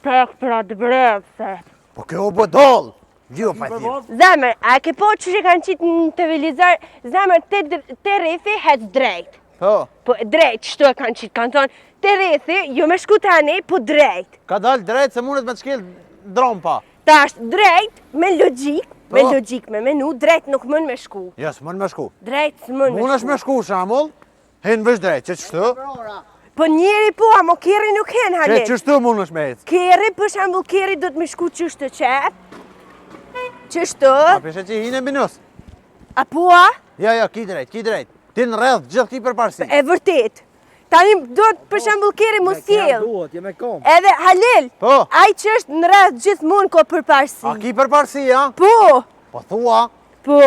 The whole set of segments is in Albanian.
shpek për atë brepse. Po kjo o bodol! Gjo pa ti. Zemër, a ke po që kanë qitë në televizor, zemër të rethi hec drejt. Po. Po drejt, shtu e kanë qitë, kanë thonë, të rethi, jo me shku tani, po drejt. Ka dal drejt se mundet me të shkel drompa. Ta është drejt, me logjik, me menu, drejt nuk mën me shku. Jo, s'mën me shku. Drejt s'mën me shku. Mun është me shku shamull, hen vesh drejt, që qështu? Po njeri po, amo keri nuk hen Që Halil. qështu mun është me ecë? Keri, për shambull keri do të me shku qështë të qep. Qështu? A peshe që hine minus? A po a? Jo, ki drejt. Ti në redh gjithë ki për parësi. E vërtet. Tani do të për shambull keri mu sjell. Duhet, je me kom. Edhe Halil, Po. ai që është në rreth gjithmonë ko për parësi. A ki për parësi, ja? Po, Po thua. po.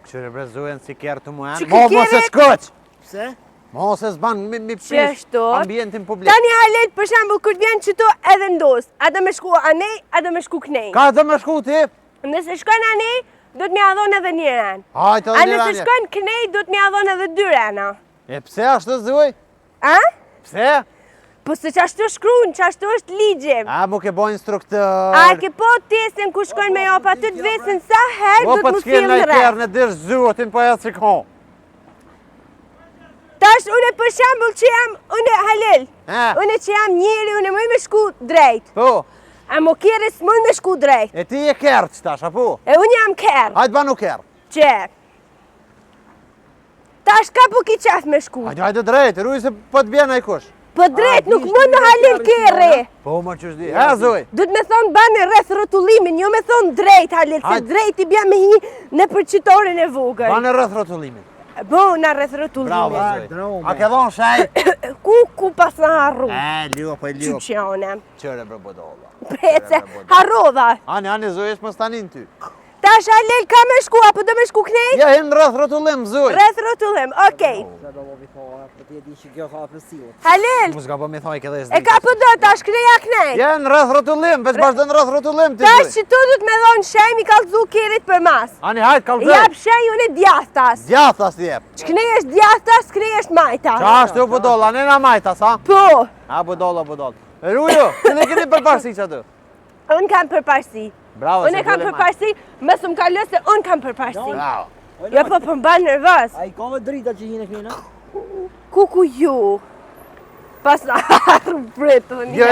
Këshyre brezujen si kjerë të muan. Që Mos kjerët- e shkoq! Pse? Mos e zban mi prish Qeshtu? ambientin publik. Tani Halil, për shambull, kur vjen qëto edhe ndos. A do me shku anej, a do me shku knej. Ka të me shku ti? Nëse shkon anej, do të mja dhon edhe njëran. Hajtë A edhe një nëse ranje. shkon knej, do të mja dhon edhe dyrana. E pse ashtë të zuj? A? Pse? Po se qashtu shkruan, qashtu është ligjim. A mu ke bo instruktor. A ke po tesin ku shkojnë me jopa aty të vesin sa herë Po do po të të mu shkel sjellë në në i kjerë rreth. në dirë zuotin po e që ko. Tash une për shambull që jam, une Halil, une që jam njeri, une mëj me shku drejt. Po, A mo kjeri s'mën me shku drejt. e ti e kjerë që tash, apo? E unë jam kërë, Hajtë banu kjerë. që. Tash ka po ki qef me shku. Hajtë drejt, ruj se po të bjena i kush. Po drejt nuk mën në Halil kërë. Po, ma që shdi. E, zuj. Du të me thonë bani rreth rotullimin, jo me thonë drejt Halil, se Hajde. drejt i bja me hi në përqitorin e vogël. Banë rrëth rotullimin. Bo, në rreth Bravo, rotullimin. zuj. drome. A ke dhonë shaj? Ku pas në harru? E, liu, po e liu. Qyqjone. Qëre bre bodolla. Prece, harrodha. Ani, zuj, është më stanin ty. Tash Halil ka me shku, apo do me shku knej? Ja, hin rrëth rotullim, zuj. Rreth rotullim, okej. Se do vi thua, po ti e di që kjo ka për sillet. Halil, Mu s'ka po mi thoj këdhe e ka po do tash kneja knej. Ja, në rrëth rotullim, veç bashkë në rrëth rotullim ti, Tash zuj. që tu du të me dhonë shej mi kalzu kerit për mas. Ani, hajtë, kalzoj. Jap shej unë djathtas. Djathas ti jep. Që knej është djathtas, knej është majta. Qa është të bodolla, nena majta, sa? Po, A, bodolla. Rujo, të ne keni përparsi që aty. unë kam përparsi. Bravo, Unë e kam përparsi, mësë më kallo se unë kam përparsi. Bravo. Jo po përmban nervos. Ai ka me drita që hinë këna. Ku ju? Pas në harru bretën. Jo,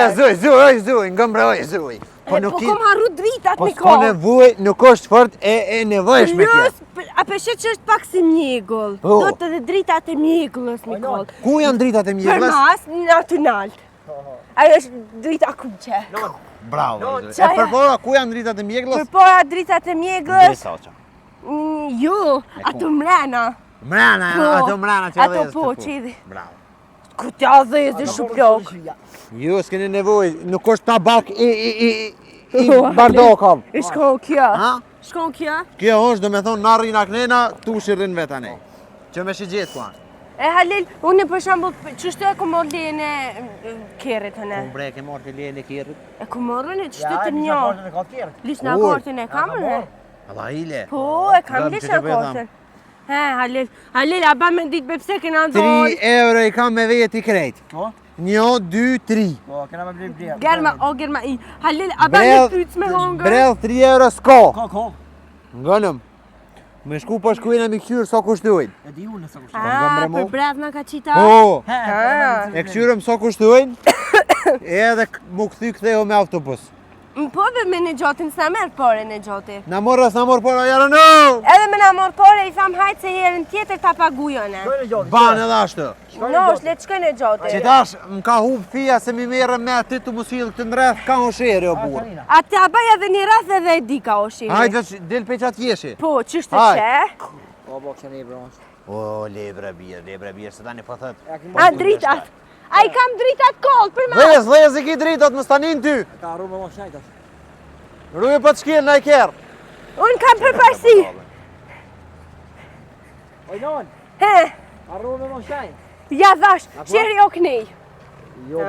zuj, ngëmbroj, zuj. Po nuk Po i... kom harru dritat Po mi s'ko ko. nevoj, nuk është fort e nevojshme Plus, tje. a peshe që është pak si mjegull. Po. Do të dhe dritat e mjegullës mi ko. Ku janë dritat e Për mjeglës? mas, në të nalt. Ajo është drita kuqe. Bravo, No, zuj. E qaja- përpora, ku janë dritat e mjeglës? Për para dritat e mjegullës, Dresa, oqa. ju, ato mrena. Mrena, Po, ato mrena që ato adhes po, të fu. që idhi. Bravo. Ku t'ja dhezi shuplok. Ju s'keni nevoj, nuk është tabak i bardokov. I shkon kjo. Ha? Shkon kjo. Kjo është, do me thonë, na rrina knena, tu shirrin veta ne. Që me shi gjithë ku ashtë. E Halil, unë për shambull, qështu e ku morë lejën e kerit të ne? Bre, ke morë të lejën e kjerët? E ku morën e qështu të njo? Lish në Ur. akortin e kamër e? Allah ile. Po, e kam Gëm lish që në të bëjë akortin. Halil, a ba me ditë be pse kena 3 dhonë? euro i kam me vejet i krejt. Po? 1, 2, 3. Po, kena me bler bler. Germa i. Halil, a ba me pyç me hongër? Brell 3 euro s'ko. Ko. Ngënëm. Me shku po shkuin e mi këqyrë so kushtuin. E di unë sa kushton. A, për bradhna ka qita? Po, Ah. e këqyrëm so kushtuin. Edhe mu këthy ktheu me autobus. Po dhe me në gjotin s'na merë pore në gjoti. Na morë por jarë no! Edhe me na morë pore i tham hajtë se herën tjetër ta pagujone. Shkojnë e gjotë. Ban edhe ashtë. No, është le të shkoj në gjotin. Që tash, m'ka hub fia se mi merë me aty të musil këtë ndreth, ka o shere o burë. A të abaj edhe një rath edhe e di ka o shiri. Hajde, del pe qatë jeshi. Po, qështë të Hajde. që? Po, bo, kështë e bronsh. O, lebra birë, se tani po thët. A dritat. A i kam dritat kollë për ma. Dhez i ki dritat më stanin ty. Ka arru me mo shajtas. Ruje pa të shkil në i kjerë. Unë kam përparsi. Oj, non, He, arru me mo shaj. ja dhash, qeri o knej. Jo,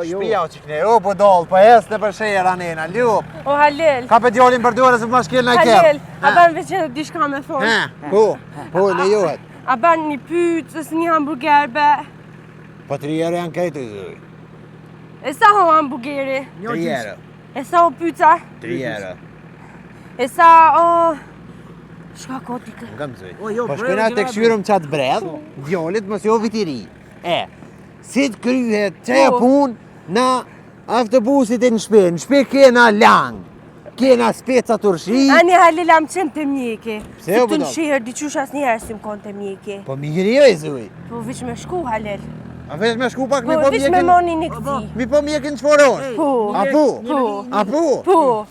jo. Shpia o qikne, o po dollë, po hes në përshera nena, ljup. O Halil. Ka pe djolin për dore se më shkil në i kjerë. Halil, a ban veç edhe dishka me thonë. Po, lejohet. A ban një pytë, ose një hamburger be. Po 3 euro janë krejtë i zuj. E sa ho hamburgeri? 3 euro. E sa ho pyca? 3 euro. E sa o... Shka kotikë? Nga mëzoj. O, jo, Po brell, shkojna të grave. këshyrëm qatë bredh, djallit mos jo vitiri. Si të kryhet qeja Po. pun në autobusit e në shpe kena lang, kena speca turshi. Ani Halil am qenë të mjeki. Pse Se o të në budal? shihër diqush as njerë si më konë të mjeki. Po mirë jo e zuj. Po vish me shku Halil. A vesh me shku pak Po mi po vish me mjekin, moni një këti. mi po mjekin qëforon. Po. A po? Po. A po? Po.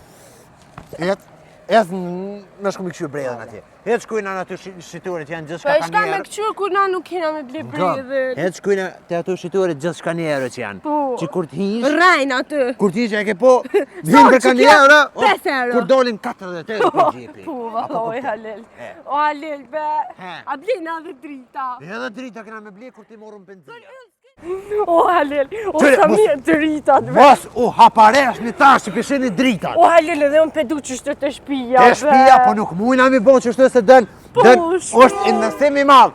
Et me shku mi këshyrë bredhen atje. Et shkujna në aty shqiturit janë gjithë Po e shka shka me kanjerë. këqyrë kur na nuk kena me ble bredhe. Et shkujna të aty shqiturit gjithë shka njerë që janë. Po. Që kur t'hish, Rajnë aty. kur t'hish e ke po, Sa vim për që kanë kjo? njerë, 5 euro. kur dolin 40 euro për gjepi. Po, oj Halil. O Halil be. He. A blina dhe drita. Edhe drita kena me ble kur ti morëm benzina. O Halil. O Qëre, sa mos- mirë dritat be. Mos u haparesh një tash që pisheni dritat. O Halil edhe unë pedu që shtë të shpija E shpia, po nuk mujna mi bo që shtë se dën, Po, është investim i madh.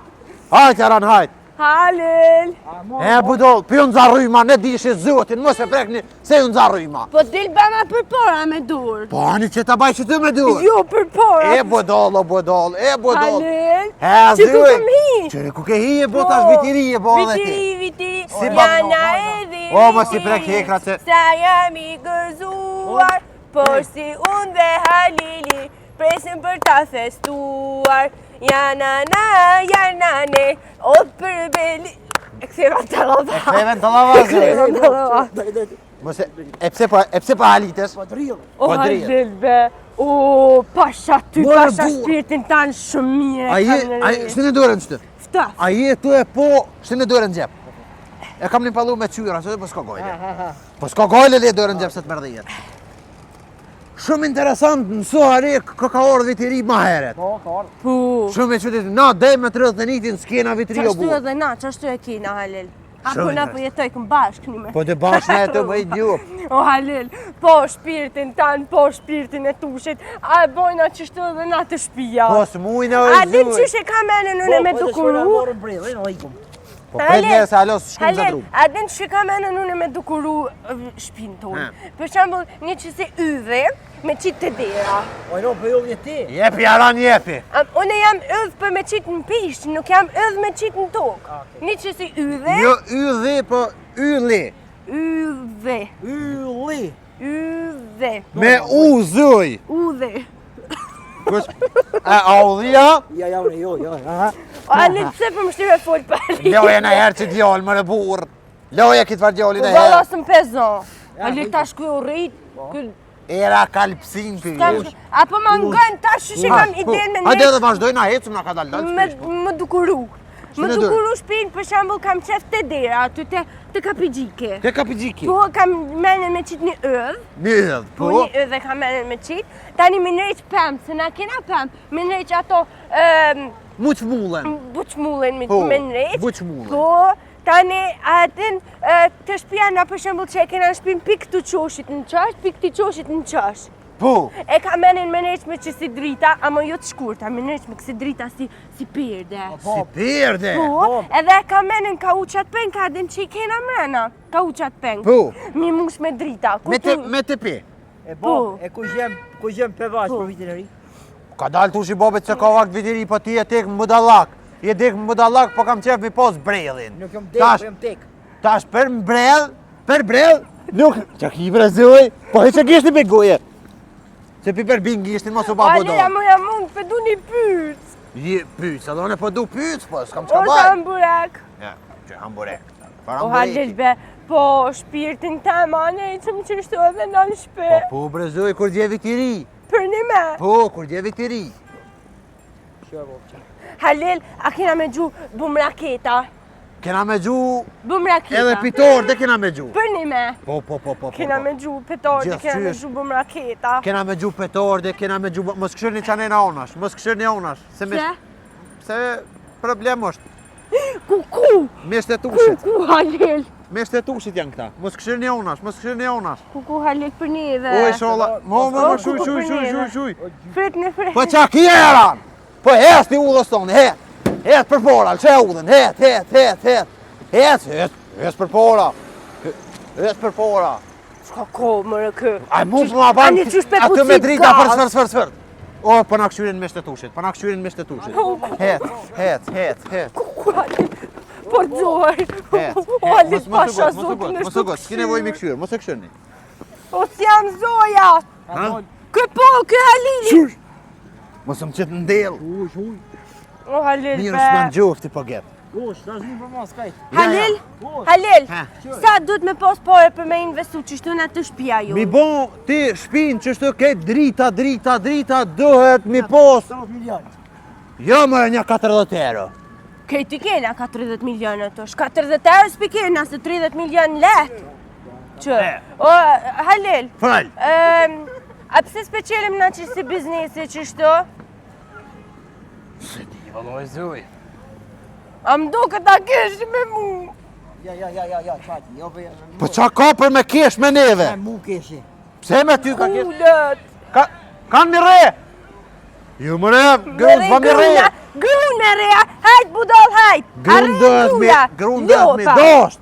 Hajt, Aran, hajt. Halil. E budol, pi unë zarrujma, ne dishi zotin, mos e prekni se unë zarrujma. Po dil bëma për para me dur. Po ani që ta baj që ty me duhet. Jo për para. E budol, o budol, e budol. Halil. E Që ku zyj. këm hi? Qëre ku ke hi e bo tash vitiri e bo dhe ti. Vitiri. Si bak- Jana edhe O, mos i prek hekrat se- Sa jam i gëzuar, por si unë dhe Halili presim për ta festuar. Jana ne, o për beli. E ktheva të lava. Ktheve në të lavazë. Ktheva të lava. Mos e pse pa halites? Po drill. O Po drejt. Halil be. O, pasha ty, More pasha burr. shpirtin tanë shumë mire. Aji, shtë në dorën qëtë? Fta. Aji e tu e po, shtë në dorën gjep. E kam një palu me qyra, që po s'ka gojle. Po s'ka gojle le dorën gjep se të mërdhijet. Shumë interesant, mëso are ka orë vitiri ma heret. Po, ka ardhë. Po. Shumë e qytet, na dej me 31-in s'kena vitiri o Qashtu bu. edhe na, qashtu e kina Halil. Ako Shumë na interesant. po jetoj këm bashkë një me. Po të bashkë e të bëjt gjup. O Halil, po shpirtin tanë, po shpirtin e tushit, a e bojna qështu edhe na të shpia. Po s'mujna o A e din zuj. qysh e ka menën unë me dukuru? morën brell, e në ikum. Po pret njerë se halos shkum za Halil, drum. a din qysh e ka menën unë me dukuru shpinë tonë? Për shembull, një që si yve me qitë të dera. O, no, po jo vjeti. Jepi aran jepi. Unë jam ydh për me qitë në pishë, nuk jam ydh me qitë në tokë. Një që si yve, Jo ydhi, po ylli. yve, Ylli. yve, Me u zuj. udhe. Kus, a udhja? Ja, unë, jo. Aha. O Halil, pse për më shtyve fol për Halil? Loja në herë që djallë më në burë. Loja kitë var djallin Po e valla herë. së më pezon. Halil tash ku u rrit, Era kalpsin për jush. apo ma ngën tash që kam idenë me Hajde ne edhe vazhdojnë a hecëm na ka dalë dalë me shpesh. më dukuru. Më Shënë dukuru shpinë, për shembull kam qef të dera, aty të kapigjike. Te ka pigjiki. Po kam menën me qitë një ëdh, Një edhe, po po. një ëdh e kam menën me qitë, tani më nërejq pëmë, se na kena pëmë, më nërejq ato Muq mullen. buçmullën Po, me nërejq. buçmullën. Po, tani atin të shpia na për shembull që e kena në shpinë pik të qoshit në qash, pik të qoshit në qash. Po. E ka menin me nërejq me që si drita, ama jo të shkurta, me nërejq me kësi drita si perde. Si perde. Po, edhe e ka menin ka uqat peng, ka din që i kena mrena, ka uqat peng. Po. Mi mush me drita. Me te pi. E Po. bo, e ku gjem pevash për vitin e ri. Ka dalë tushi babet që ka vakt vitiri, po ti e tek më budallak. Je dek më budallak, po kam qef mi pos brellin. Nuk jom tek, Tash, po jom tek. tash për brell, nuk, që ki brezoj, po he që gishti me goje. Se pi për bin gishtin, mos u pa Ale, budon. ja mund, për du një pyt. Je pyç, edhe unë po du pyç, po s'kam O çka sa baj. mburek. Ja, që hamburek. O Halil be, po shpirtin ta mane, që më qështu edhe në në shpe. Po brezoj kur dje vitiri. Për një me. Po, kur dje vitiri. Shë bo, që. Halil, a kena me gju bum raketa. Kena me gju Bum raketa. edhe pitor dhe kena me gju. Për një me. Po. Kena me gju petor, Gjithë kena me qysh. gju bum raketa. Kena me gju petor dhe kena me gju... Mos këshirni qanë në onash, mos këshirni onash. Se problem është. Ku? Mesht e tushit. Ku Halil? Mesht e tushit janë këta. Mos këshirni onash, mos këshirni onash. Ku Halil për një dhe. Oj, sholla. Mo, shuj. Fret në fret. Po qa ki eran? Po hes ti udhës tonë, het. Het për pora, që e udhën, het. Hes për pora. Ec për para. S'ka kohë më kë. Ai mu ma ban. Ani qysh pe Atë me pucit drita gaz. fër. O, po na këshyrin me shtetushit, po na këshyrin me shtetushit. Het. Ku Halil? Po dzor. Het. O Halil pasha zotë në Mos u got, s'ki nevojë me këshyr, mos e këshyrni. O s'jam zoja. Ha? Kë po, kë Halili. Mos më qet ndell. Uj. O Halil Mirë be. s'ma gjofti po get. Ush, dash një për mas kajt. Halil, Ush. Halil, Ha. sa duhet me pas pare për me investu që shtu në të shpia ju? Mi bon ti shpin që shtu ke drita, dohet mi pos. 30 milion. Jo më një 40 euro. Kej ti kena 40 milion të sh 40 euro s'pi kena se 30 milion let. Që? O, Halil, Fal. a pse s'pe qelim na që si biznesi që shtu? Se di valloj zuj. A mdo këta kesh me mu? Ja, qati, jo për... Po qa ka për me kesh me neve? Mu keshi. Pse me ty ka kesh? Kullët. Kanë mi re? Ju më re, grunë s'pa mi re. Grunë me rea, hajt budol hajt. Grunë dëhet me dosht.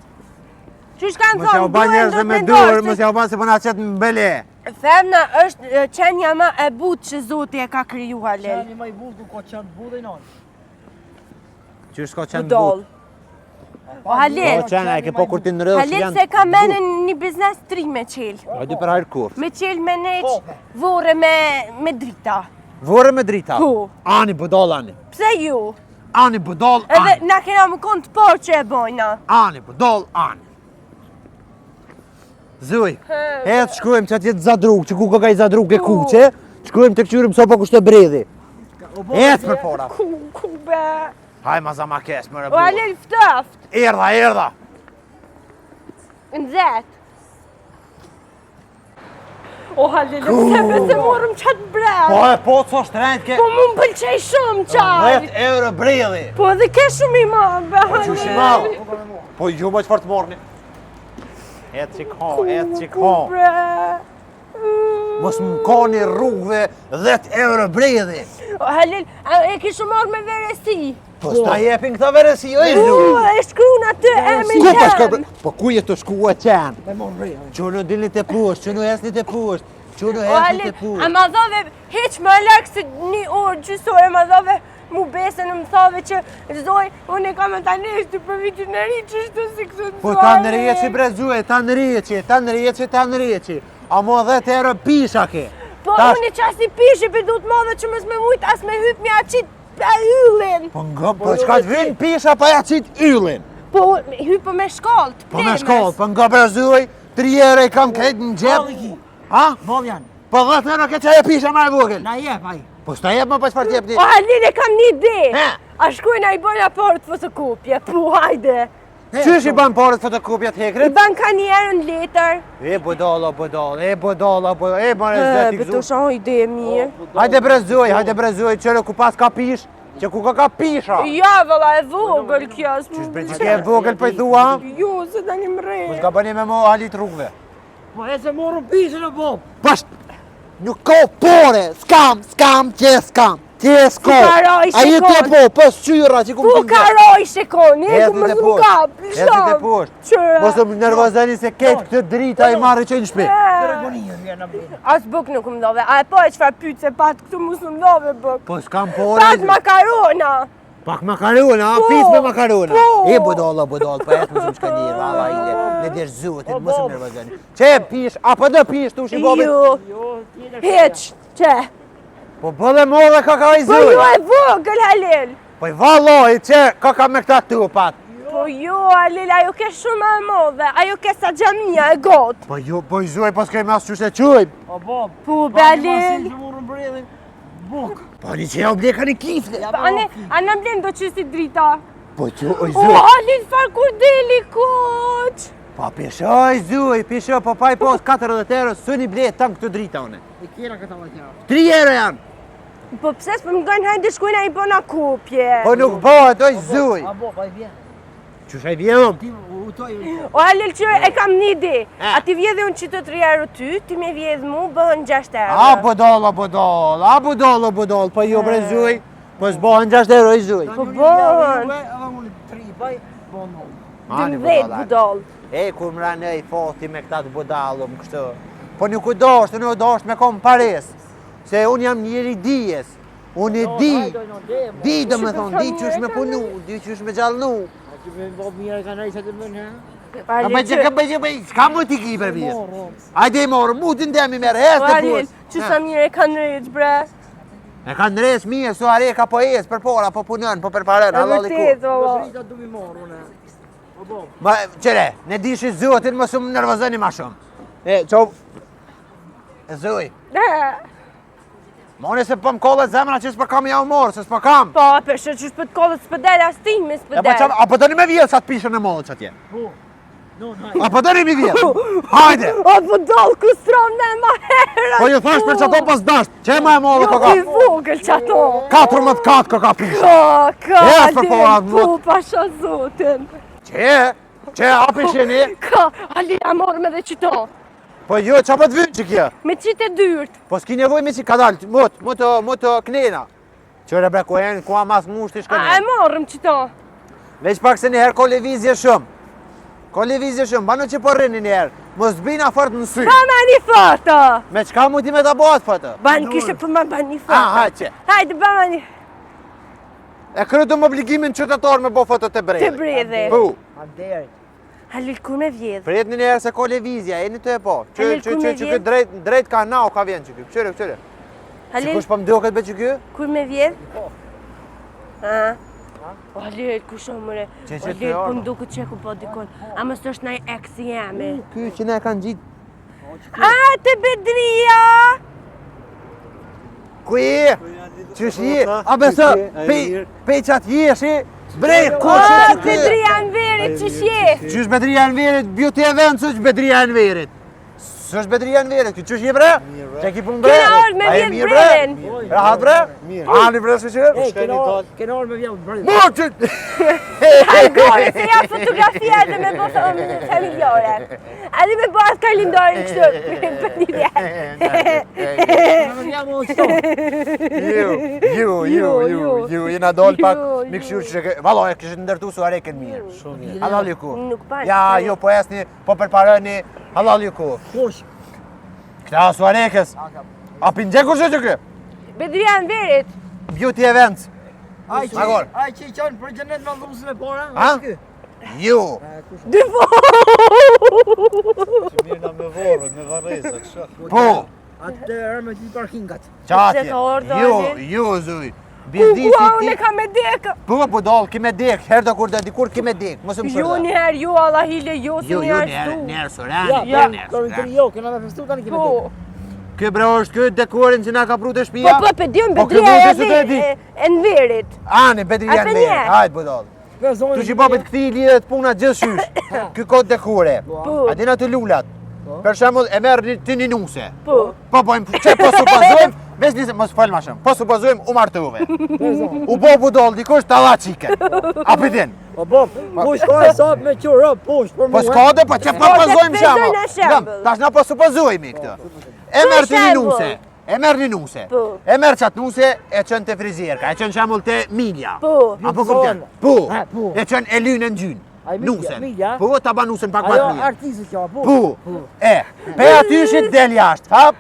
Qysh kanë Mos ja u thonë, ban duhen njerëzve do me të dur, ndoshtë. mos ja u ban se po na qet në bele. Femna është qenja ma e butë që Zoti e ka kriju Halil. Qani ma i buku, ko qanë buda i non. Qysh ka qenë Budol. O Halil, Po qenë, e ke po kur ti në rrëdhë Halil se ka menë një biznes tri me qel. Hajde për hajrë kuft. Me qel me neq, vore me drita. Vore me drita. Po. Ani budol ani. Pse ju? Ani budol Edhe ani. na kena më konë të por që e bojna. Ani budol ani. Zuj, edhe shkruajmë që atje të zadruk, që ku ka i zadruk e kuqe, shkruajmë të këqyrim so po kushtë bredhi. Ec për pora. Ku be? Haj ma za ma kesh më O rebu. Halil ftoft, Erdha. nxet. O Halil, pse me se morëm qatë brez? Po të so shtrejt ke Po mu më pëlqej shumë qaj. 10 euro bredhi. Po dhe ke shumë i madhe, be Halil. Qush i madh? Po ju më çfarë të morni? Et që Ku bre? Mos më koni rrugëve 10 euro bredhi. O Halil, a e kishu marrë me veresi? Po s'ta jepin këta veresi, oj U, zu. e shkruan aty emrin Ku pa shka? tem. Po ku je të shkua qenë? Me mon rejë. Që në dilni të pusht, që në esni të pusht, që në O esni Halil, të a pusht. ma dhove heq më larkë se një orë gjysore, ma dhove mu besën më thove që zoj, unë e kam e ta neshtu për vitin e ri që shtu si këtë të Po ta në rjeqi bre zue, ta në rjeqi. A mo 10 euro pisha ke. Po Tash- unë e qasi pishi për du të madhe që mës me mujt as me hyp mi aqit pa yllin. Po nga, po qka të vinë pisha pa ja qit yllin. Po hypo me shkallë, të Po me shkollë, po nga bre zue, 3 euro i kam krejt në gjep. Ki. Ha? Bol janë. Po 10 euro ke qaje pisha ma e vogël. Na jep, aj. Po s'ta jep më pa qëfar t'jep ti. O Halil, e kam një ide. He. A shkojnë a i bojnë aport fotokopje, po hajde. Qysh i ban parët fotokopjat I hekrit? ban ka njerë në letër. E budala, e mare zeti Beto këzu. shoh ide e mirë. Hajde brezuj, qëre ku pas ka pish, që ku ka pisha. Ja, valla, e vogël kjo. Qysh bre që ke vogël për i thua? Jo, se da një Po mre. s'ka bëni me mo halit rrugve. Po e se morëm pishën e bob. Pasht, nuk ka pore, skam, tje s'ko. Fukara i A je shekon. te po, pës qyra që ku më Pu karoj shekoni, e ku Eti më te zmu poshtë, kap. eti te poshtë. Qëra. Mos më nervozani se ketë këtë drita i marrë që në shpi. Telefoninjë vjen në bëjnë. As buk nuk më dhove, a e po e qëfar pytë se pat këtu mu së më dhove buk. Po s'kam pore. Pat makarona. Pak makarona, Po, pis me makarona. po. E budalla, po et më shumë shka njërë, valla ide. Në desh zutit, mos më nervozani. Që pish, apo do pish, tu shi bobit? Jo, Jo, tjene heq, që? Po bëlle modhe ka i Po jo zuj. e vogël, Halil. Po i valloj, që ka me këta tupat. Po jo, Halil, ajo ke shumë e modhe, ajo ke sa gjamia e gotë. Po i zuj, po s'kej mas qështë e qujmë. O bob. Po, be, Masin Halil. që morëm bredhin. Buk. Po një që ja u bleka një kifle. Ja, A në mblen do qësi drita? Po që o i O, zuj. Halil, far kur deli koq. Po pisho i zuj, pisho, po pa i pos 40 euro, së një ble tanë këtë drita une. E kjera këta vajtjera. 3 euro janë. Po pse s'po më gënë hajde shkojnë a i bona kopje. Po nuk bëhet, o i zuj. A bob, a i vjen. Qështë e vjedhëm? Ti utoj. O Halil që e kam një ide. Ha. A ti vjedhe unë qito 3 euro ty, ti me vjedh mu, bëhen 6 euro. A budol, po jo bre zuj. Po s'bohen 6 euro i zuj. Po bon. Edhe unë 3 baj, bon 12 budall. E, kur më ranë e foti me këta të budallum, kështu. Po nuk u dosht me kom pares. Se unë jam njëri dijes. Unë e di dhe me thonë, di që është me punu, di që është me gjallnu. Që me bëbë mirë ka nëjë që të mënë, A me që ka bëjë, s'ka më t'i ki për vjetë. Ajde i morë, mu t'in demi merë, hes të Ariel, pus. që sa mirë e kanë rejtë, bre. E ka në resë mirë, su are ka po esë për pora, po punën, po për parën, E Allah li ku. vërtet, valla. Rita du mi morë, une. O bëbë. Ma, qëre, ne dishi zotin më shumë nervozeni ma shumë. E, qo... E zoj. Mone se po më kolle zemra që s'po kam ja u morë, se s'po kam. Po, përshë që s'pët kodët s'pëdel, as ti me E s'pëdel. po qamë, apo të një me vjetë sa të pishën e mollë që atje. Po. No, hajde. Apo të një me vjetë. Hajde. O, po dollë ku strom në ma herë. Po ju thash për që ato pas dasht, që e ma e mollë ko ka? Jo, i vogël që ato. 14 ko ka pishë. Ka, Ja, për po, atë po, pasha zotin. Që apishini? Ka, ali a morë me dhe qito. Po jo, qa po të vynë që kjo? Me qitë e dyrt. Po s'ki nevoj me që ka dalë, mu të knena. Qëre bre ku e në kua mas mushti A e shkënë. morëm qito. Veç pak se njëherë ko levizje shumë. Ko levizje shumë, bano që po rrini njëherë. Mos bina fort në sy. Ba ma një foto. Me qka mu ti me të bëhat foto? Ban kishe për ma ban një foto. Hajde. Hajde, ba ma një. E krytëm obligimin qytetar me bo foto të brejdhe. Të bredhe. Pu. Anderit. Halil kur me vjedh. Pret një njerë se ko levizja, e një të e po. Halil, ku me Që drejt ka nau ka vjen që kjo. Qëre. Si Halil, kush po më duket be që kjo? kur me vjedh? Ha? O, Halil, ku shumë mëre. Që O, Halil, të ku orë. më duke që ku po dikon. A mës është naj eksi jemi. Ky që ne kanë gjitë. A, të bedria! Ku je? Qysh je? A beso, pe qatë jeshi? Brej, ku O, që që bedria në verit që shje. Qysh bedria në verit, beauty event, s'është bedria në verit. S'është bedria në verit, qysh je bre? Që ki punë bre? Kena orë me A je vjetë mirë, breden. Rahat bre? Ani bre së qërë? Ej, kena orë me vjellë bërë. Mo që... Hajgore, se ja fotografia dhe me bo familjore. Edhe me bo atë kalendari kështu, për një dhe. Me vjellë më qëto. Ju, jena doll pak Jo, mi këshur që ke... Valo, e kështë ndërtu su areken mirë. Halal ju ku. Nuk pa. Ja, jo po esni, po përparëni, halal ju ku. Kush. Këta su arekes. A pinje kur që kë? Bedria në verit. Beauty events. Aj Magor. që i qanë për gjenet me dhusën e pora. Ha? Ju. Dy vo. Mirë na me vorë, me varreza, kësha. Po. Atë të erë me ti parkingat. Qatje. Se ka orë, Ju, Dali. ju zuj. Ku, Bizdisi unë e ti. ka me dekë. Po doll, kime dek. Herdo kur dhe dikur kime dek. Mos më Jo shërda. njëherë, jo Allah hile, jo se Jo, njëherë stu. njerë sorani. Ja, njerë kërën të sorani. jo, kena me festu tani kime Po, të. Ky bre është ky dekorin që na ka pru të shtëpia. po, pe dion Po, bedria këtë e vëzhgë të e di. në verit. Ani, bedria A, në pe verë. nje. Hajde budall. Tu që babet këthi lidhet puna gjithshysh. Ky kod dekore. Po. A dina të lulat. Për shembull e merr ti një nuse. Po. Po bojmë, që po supozojmë, veç nisë, mos fol ma shumë. Po supozojmë u martuve. U bo budall dikush talla çike. A pëdin? Po, po, kush ka e sap me qurë, push, për Po mua. s'ka dhe, po që po pozojmë bezojnë shembull. në shembull. Tash na po supozojmë këtë. E merr ti një nuse. E merr një nuse. Po. E merr qatë nuse e qënë të frizierka, e qënë shembull të Milja. Po. Apo kupton? Po. Ha, po. E qënë e lynë në gjynë. Ai Milja, Nusen. Milja? Po, ta ba nusen pak më Ajo të mirë. artistë që po. Po. Pe aty shit del jashtë, hap.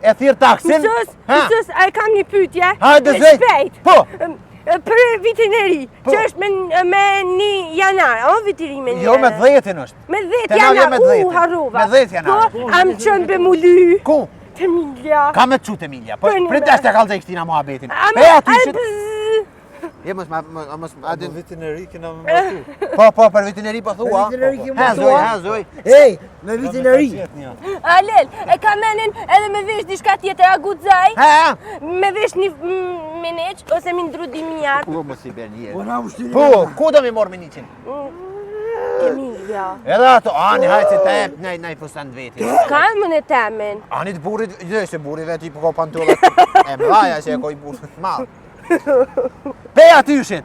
E thirr taksin. Mësus, a e kam një pytje? Hajde zej. Shpejt. Po. Për vitin e ri, Po. që është me 1 janar, o vitin e ri me një. Jo me 10-in është. Me 10 Te na vjen janar, me 10-in. harrova. Me 10 janar. Po, am qënë be mully, Ku? të Milja. Ka me të qute Milja. Po Për një prit me. dash të kallëzej këtina muhabetin. Am, Pe aty al shit. bzz. Je mos Në adin. vitin e ri kena me martu. Po, për vitin e ri po thua. Për vitin e ri kemi Ha martu, zoj, a? ha zoj. Ej, me vitin e ri. Alel, e ka menin edhe me vesh diçka tjetër, a guxaj? Ha. Me vesh një mineq, ose mi ndru 10.000.000. Po mos i bën një. Po na ushtirin. Po, ku do mi mor me 100? Emilja. Edhe ato, ani hajtë se te nej fustan veti. Ka më në temen. Ani të burit, jo se buri veti po ka pantullat e mlaja që e koj burit mal. Pe aty shit.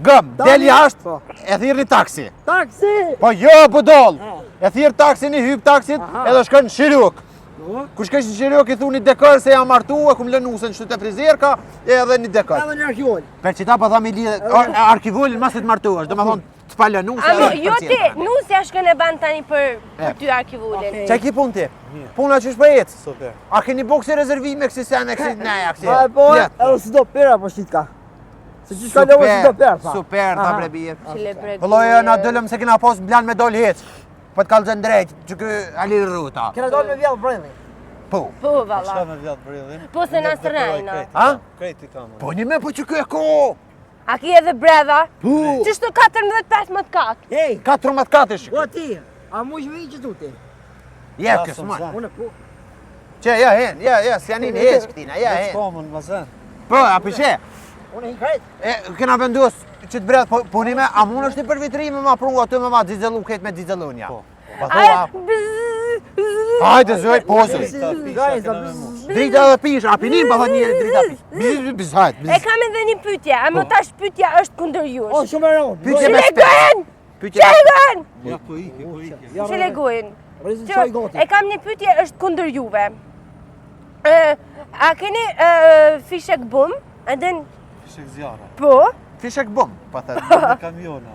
Gëm, del jashtë, Po. e thirr një taksi. Taksi. Po jo, budol. E thirr taksin, i hyp taksit, Aha. edhe shkon në Shiruk. Po. Kur shkesh në Shiruk i thuni dekor se jam martu, e kum lënë nusën në shtëtë frizerka, edhe një dekor. Edhe një arkiol. Per qita po tha mi lidhe, arkivullin mas të martuash, do me thonë, të palënuse. Amo, jo ti, nusja shkën e ban tani për ty arkivulin. Qa ki pun ti? Puna që shpër jetë? Super. A keni bo kësi rezervime kësi sene, kësi neja, kësi? Ma e po, edhe si do pera po shqitka. Se që shka leo si do pera, tha. Super, ta bre birë. Qile breg. Pëlloj, na dëllëm se kena pos blan me doll hec. Po të kalëzën drejt, që kë alir ruta. Kena dojnë me vjallë brendin. Po. Po, Shka valla. me vjatë brilin? Po se na sërnajna. A? Krejt i kamë. Po një me po që kë e ko. A ki edhe bredha? Po. Qështu 14-15 katë? Hej, 14 katësh. o ti, a mu ishme i që tu ti? Je, kësë man. Unë po. Që, ja, hen, ja, si janin hec këtina, ja, hen. Shkomën, më zën. Po, a pishe. Unë i krejt. Kena vendos që të bredh punime, a mund është i për vitrime ma pru aty me ma dzizelu ketë me dzizelunja. Po. Pa thua, hajde zoj, pozoj. Drita dhe pish, a pinin pa thot njëri drita pish. Biz, hajde, E kam edhe një pytje, a më tash pytja është kundër O, jush. shumë e rronë. Pyetje me spes. Qelegojnë! Pyetje me Qelegojnë! Ja, po ike, po ike. Qelegojnë. Rizin qaj goti. E kam një pytje është kundër juve. A keni fishek bum? Edhe Fishek zjara. po? Fishek bom, pa thët. Me kamiona.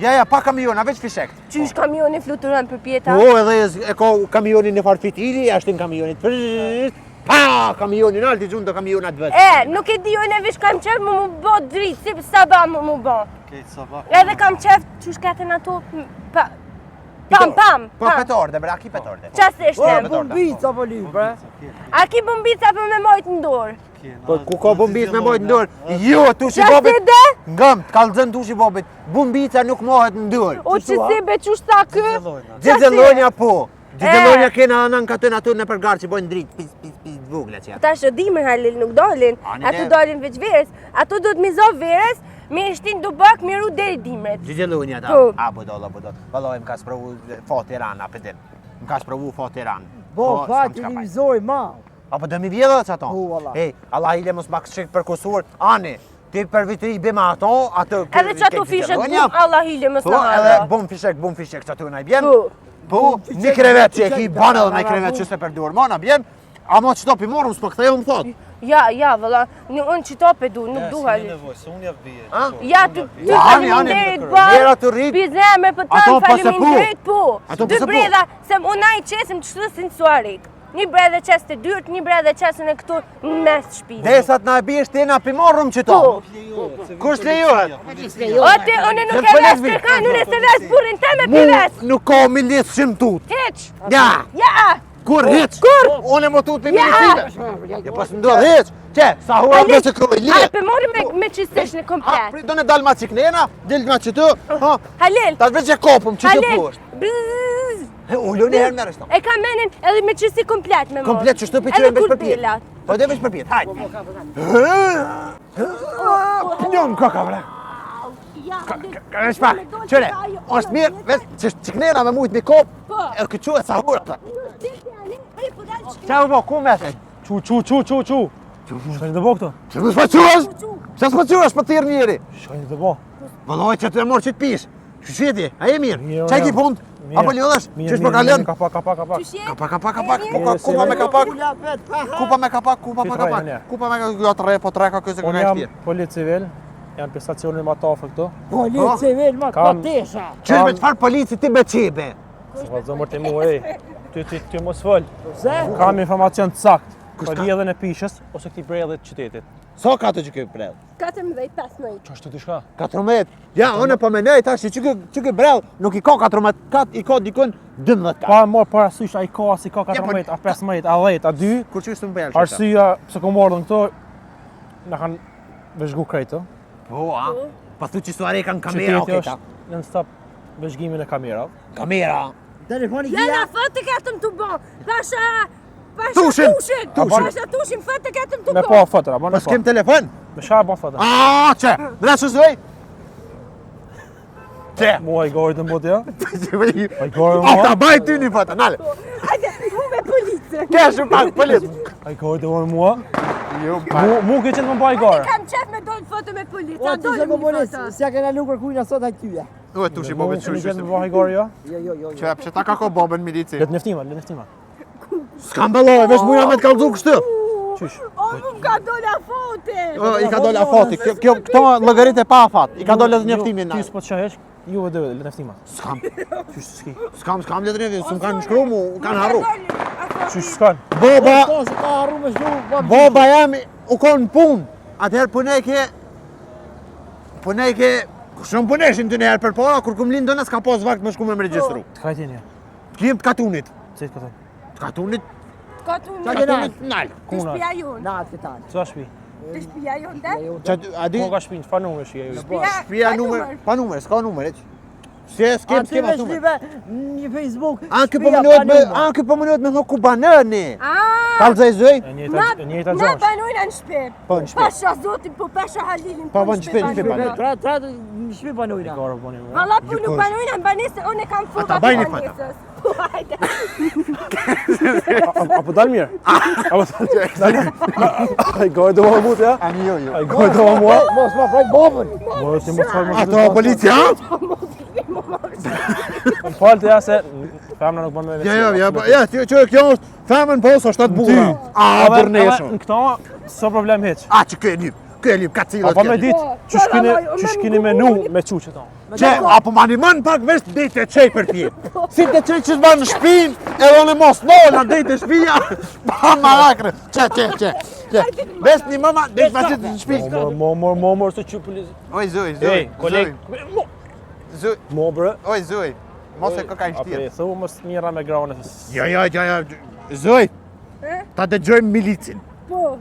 Ja, pa kamiona, veç fishek. Qysh kamioni fluturon për pjeta? Po, edhe e ka kamionin e farfitili, ashtë në kamionit. Pa, kamionin alti gjunë të kamionat vetë. Nuk e di unë e vish kam qef mu bo dritë, si saba mu bo. Kejt sabak. Edhe kam qef qysh katën ato, pam. Po, petorde, bre, a ki petorde. Qas O, ishte? bumbica po li, bre. A ki bumbica për me mojt në dorë? Po, ku ka bumbit me mojt në dorë? Jo, tu shi Qas bobit. i dhe? Ngëm, të kalëzën tu shi bobit. Bumbica nuk mohet në dorë. O që si be qysh ta kë? Gjezelonja po. Gjezelonja kena anën katën aty në përgarë që bojnë dritë, pis vugle që. Ta shë dimër halil nuk dolin, Ani ato ne. dolin veç verës, ato do të mizov verës, me shtin do bak miru deri dimret. Gjezelonja ta. Po. A, budol. Valoj, më ka sprovu fat Iran, apëtin. Më ka sprovu fat Iran. Bo, pa, televizori ma. Apo dë mi vjedhë që ato? Po, valla. Ej, Allah ile mos ma këshik për kusur. Ani, ti për vitri bima ato, atë... Edhe që ato fishek bum, Allah hile më Po, edhe sahara. bum fishek që aty na i bjen. Po. Po, një krevet që e ki banë edhe me krevet që se për dur, ma na bjen. Amo që topi morëm, s'po këthejë më thot. Ja, vëlla, unë që tope du, nuk du halil. nevoj, se unë javë bije. A? Ja, ty Ani, faleminderit Njera ba, të rrit. pi zemre për Ato tanë po se faleminderit po. Ato po Dy se po. bredha, se unë i qesim që të sinë suarik. Një bredhe qes të dyrt, një bredhe qesën e këtu në mes të shpinës. Desat na e bjesht ti na pi morëm që to. Po. Kush lejohet? Ote, unë nuk e vesh të kanë, unë e se vesh burin te me pi vesh. Nuk ka mi lisë shimë tut. Heq. Ja, Ja. kur hiq? Kur? Unë e më tut për Ja. milisive. Ja, pas më ndodh hiq. Që, sa hua Ali, me që kroj, A, lije. pe mori me qistesh në Ha, komplet. pritën e dalë ma qiknena, dilë ma që tu. Ha, Halil, ta të veç e kopëm që të Halil, poshtë. bzzz. Ullu një herë mërë shto. E ka menin edhe me qisi komplet me mor. Komplet që shtu për Edhe qërën veç për pjetë. kurbelat. Po dhe veç për pjetë, hajtë. Njëm koka, bre. Ja, Ka veç pak, qëre, është mirë, veç që qiknena me mujtë mi kopë, Po. e këtë quet sa hura. po Qa më po, ku me se? Çu. Shkojnë të bo këto? Që më s'pëquash? Që s'pëquash për tirë njeri? Shkojnë të bo. Vëlloj që të e morë që të pish. Që sheti, a e mirë? Mirë, Qa ki mirë. punt? Mirë. Apo ljodhesh? Mirë, Qysh për mirë, kalen? Kapak. Kapak. Mirë, Kupa me kapak. Kupa me kapak. Fitrojnë, ne. Kupa me kapak. Jo, tre, po tre ka këse Unë këna e jam shpirë. polic civil, jam për stacionin më tafër këtu. Po, li civil, ma, ka Kam- tesha. Qërë me të farë polici ti me qibe? Se po zëmër të mu, ej. Ty mos fol. Se? Kam informacion të sakt. Për lidhën e pishës ose këtij brellit të qytetit. So ka të që këj brell? 14-15. Ç'është ti shka? 14. Ja, unë po menoj tash që këj brell nuk i ka 14, i ka dikun 12 ka. Pa marr parasysh ai ka si ka Ja, po- 14, a 15, a 10, a 2. Kur që është të më bellë? Arsyeja pse kom marrën këto na kanë vëzhgu krejtë. Po, a? Pa thu që suare kanë kamera, Qyteti okej është në stop vëzhgimin e kamerave. Kamera. Telefoni Ja, kia. fëtë të ketëm të bo. Pasha Tushin. tushin. Tushin. Pasha tushin, fëtë të ketëm të Me bo. pa foto, apo Po ne s'kem pa. telefon? Me çfarë bën foto? A, që? Bre që zëj? Që? Mua i gorit në botë ja. Ai A, gorit ta mua. baj ty një foto, nale. Hajde, mu me policë. Kesh u pak, pëllit. Ai gorit mua. Jo, Mu ke qenë më baj gore. Kam qef me dojnë foto me policë. O, A ti se dojnë ko një polic, foto. si ja kena lukur kujna sot a tyja. U e tushi Mu bobet ke që qenë më baj gore jo. Jo. Që pse ta ka ko bobën milici. Le të njeftima. S'kam bëlloj, vesh muja me t'kallzu kështu. Qysh? O, mu ka dola fote. I ka dole afati, këto llogarit e pa afat. I ka dole edhe njeftimin. Ti s'po të shahesh, Juve dy, le të ftima. S'kam. Qysh s'ki? S'kam letër e s'm kanë shkruar, mu kanë harru. Qysh s'kan? Baba, Se ka harru me shlu. baba jam u kon punë. Atëherë punoj ke shumë puneshin të njëherë për para, kur kum lind dona s'ka pas vakt më shku me regjistru. Të kajt jeni? Kim të katunit. Cejt këtën? Të katunit, Katunit nal. Të shpia jonë. Na atë këtan. Qa shpi? Të shpia jonë dhe? A di? Po ka shpinë, fa numër shia ju? Shpia numër, pa numër, s'ka numër, eq. S'kem as numër. shlive një Facebook. Anke po më nëjot me thonë ku banërni. Kalzaj zëj. E njëjta Na gjash. banojna në shpip. Po, në shpi. Pasha zotin, po pasha halilin. Po, në shpi, në shpi. Tra në shpi banojna. Karo boni më. Valla po nuk banojna në banesë, unë e kam fuga Ata bajni për fata. banesës. Po, hajde. Apo dal mirë? Apo dal mirë? Ai gojë do më mut, ja? Ani jo. Ai gojë do më mua? Mos ma prek bobën. Mos ti më fal më. Ato policia? Më falë të ja se femna nuk bën me Ja, kjo është femën po ose 7 burra. A, bërneshë. Në këto, s'o problem hiç. A, që kjo e lip, ka cilët Apo me kjo. ditë, ç'sh keni menu me çuçet ta. Që, apo ma një mën pak vesh ditë e qej për tje. Si të qej që s'ban në shpin, edhe në mos nola, ditë e shpia. Pa marakre. Që. Vesh një mëma, ditë ma qitë në shpin. Mor se që polici. Oj, zuj. Ej, koleg. Zuj, Mo bre. oj, zuj. Mos e këka i Apo shtirë. e thua mos mira me graune. Ja. Zuj, ta dëgjojmë milicin. Po.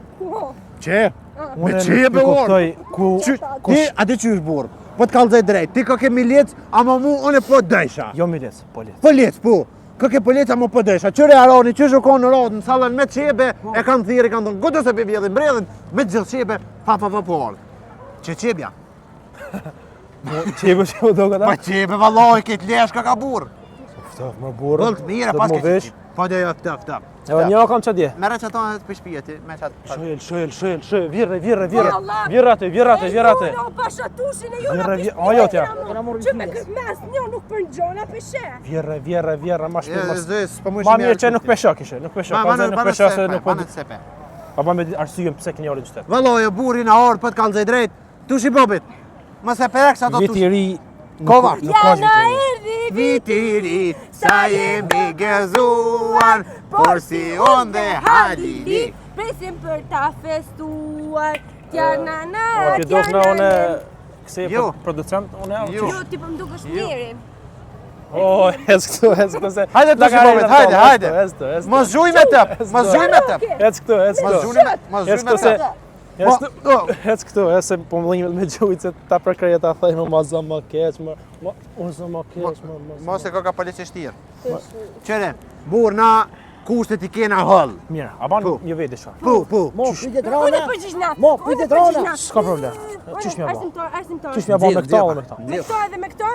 Që? Me Unë që e be orë? ku Ti, a di që është burë? Po të kalzaj drejt, ti ka ke milic, ama mu unë po dësha. jo milic, polic. Polic, po. Ka ke polic, ama po dësha. Qëre aroni, që shukon në rodë, në salën me qebe, e kanë thirë, kanë thonë, gudu se për vjedhin bredhin, me gjithë qebe, pa po orë. Që qebja? Çego që do Pa këta? qebe, valoj, këtë lesh ka burë. Ftof, më burrë. Bëllë të mire, pas ke vesh. Po dhe jo, këta. Edhe një kam çadje. Mere që ta për shpije ti, me qatë. Shëll, virre. Allah. Virre atë. Jo, pasha tushin e jo Virre, na virre, pishpia. ajo t'ja. Që me këtë mes, një nuk për në gjona pëshe. Virre, ma shpirë mos. S'po më Ma mirë që nuk pesho kishe, nuk pesho. Ma Nuk pesho se nuk po. në sepe. Pa ba me arsyem pse keni orë në qytet. Valoj, burin a orë, për të kalzaj drejt, tushi bobit. Mëse perek sa do Viti i tushi. ri. Kova. Nuk ka Ja na viti i ri. erdi Viti i ri, sa jemi gëzuar, por si unë dhe halili. Presim për ta festuar. Tja na Ti do të na unë këse Jo. producent unë. Jo. Jo, ti po më dukesh mirë. Oh, hez këtu. Hajde tushi bobit, hajde. Mos zhuj me tëp, mos zhuj me tëp. Hez këtu. Mos zhuj me tëp. Hez këtu, se po më me gjujt se ta përkreja ta thejnë ma zë më keq, unë zë më keq, Mos e ka polici shtirë. Qëre, burë na kushtet i kena hëll. Mirë, a ban Po. një vete shka. Po. Mo, pritet Unë rana. për gjishna. Mo, pritet rana. S'ka problem. Qysh m'ja ba? Arsim Qysh m'ja ba me këta dhe me këta? Me këto edhe me këto,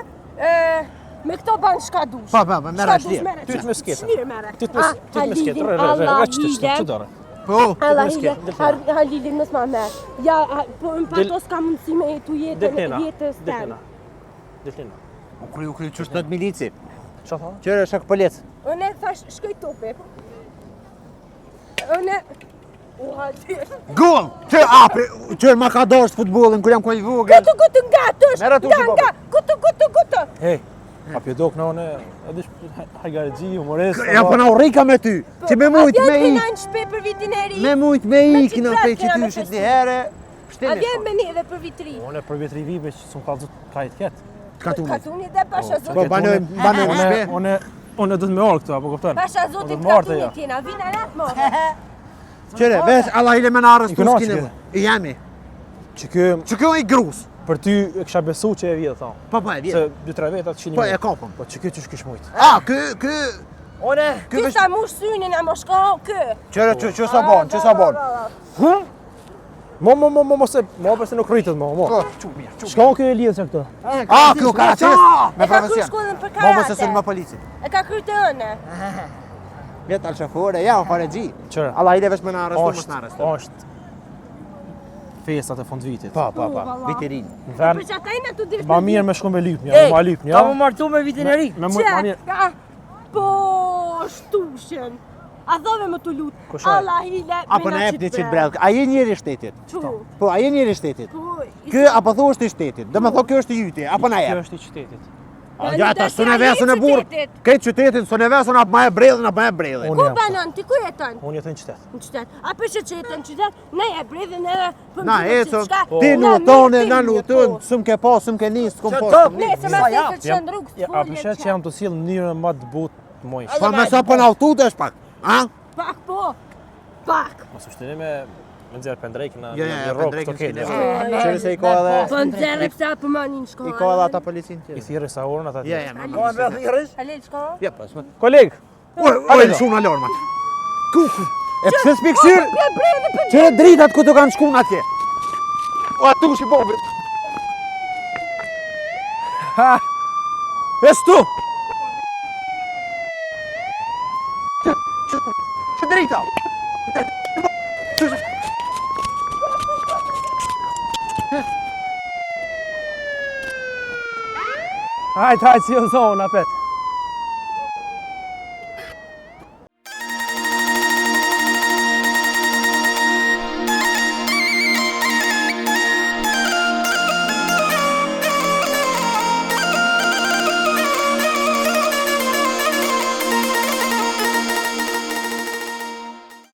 me këto ban shka dush. Pa, merë shtirë. Ty të me sketa. Shlirë mere. Ty të me sketë, që dorë. Po, Halilin, Halilin mos ma merë. Ja, po më pato s'ka mundësi me jetu jetës tenë. Delina. u kry qështë të të milici. Qa tha? Qëre shak polic. Unë thash shkoj topi. Unë... U halirë. Gol! Qërë ma ka dorës futbolin kër jam kuaj vogël. Gutu nga tësh. Merë tushi baba. Gutu. Hej, a pjedok në une, edish hajgarëgji, humorist. Ja po na urrika me ty, që me mujt me A vjen ik. në shpe për vitin e ri. Me mujt me Me ik në qitrat pe që kena ty me shit festu. një herë. A Shtemi. vjen me një edhe për vitri. Une për vjetri vibe që s'u ka zut kajt ketë. Katunit. Katuni dhe pasha Po zotit. banojmë në shpe. Une do të me orë këtu, apo kupton? Pasha zotit Do të morte, ja. katunit tjena. Vina natë më. Qëre, vesh Allah ile me në arës I të kënaqë skine. ke? I jemi. Që kjo, Që kjo i grus. për ty e kisha besu që e vjetë, tha. Po e vjetë. Se 2-3 veta të qini Po e kapëm. Po që kjo që shkish mujtë. A, kë. One. Kë Ti vesh. sa mush synin a më shko kë. Qëre, që sa bon, që sa bon. Mos e, përse nuk rritët, mo. Po, qupë mirë, qupë. Shka kjo e lidhë që këto? A, kjo ka qes. Me E ka kry profesion. shkollën për Mo mos e sul me karate. policit. E ka kry të ëne. Vjetë al shafore, ja, o fare gji. Qëra? Allah ile vesh me në arës, mos në arës. Është festat e fund vitit. Pa, valla. viti rin. Në Për vend, që ata ina të dirë ma mirë me shku me lypnja, Ej, ma lypnja. ka më martu me vitin e ri. Me ma mirë. Po, shtushen. A dhove më të lutë. Kushaj? Allah hile, Apo në epni qitë brelk. A je njeri shtetit? Qu? Po, a je njeri shtetit? Po, Ky apo thu është i shtetit. Do më thonë ky është i yti, apo na Kjo jep. është i qytetit. Ja ta sonë vesën e burr. Këtë qytetin sonë vesën apo më e bredhën apo më e bredhën. Unë Ku jam. banon? Ti ku jeton? Unë jetoj në qytet. Në qytet. A për që jeton në qytet? Ne e bredhin edhe për Na mbyllë ecëm, qytetë. ti Na nutone, mirë na tim, nutun, po. s'm ke pas, s'm ke nis, s'kom Që pas. top, Ne se Sa ma jap, se të qënë rrugë Ja, a përshet që jam të sjell në mënyrën më të butë të moj. Pa më sa po na ututesh pak. Ha? Pak po, pak. Mos ushtini me nxjerr pendrejkën në Jo, në rrok pendrejkën këto kele. s'kene. Qëri se i ka edhe Po në zere këta për manin shko. i ka edhe ata policin I tjerë. thirrë sa orën ata. Ja, ja, Ka me thirrësh? Ale shko? Ja, pas. Koleg, Oj, shumë alarmat. Ku? E pse s'pi këshir? Çe dritat ku të kanë shkuën atje. O atu shi bobi. Ha. Estu. Çe drita. hajt, si o zonë, apet.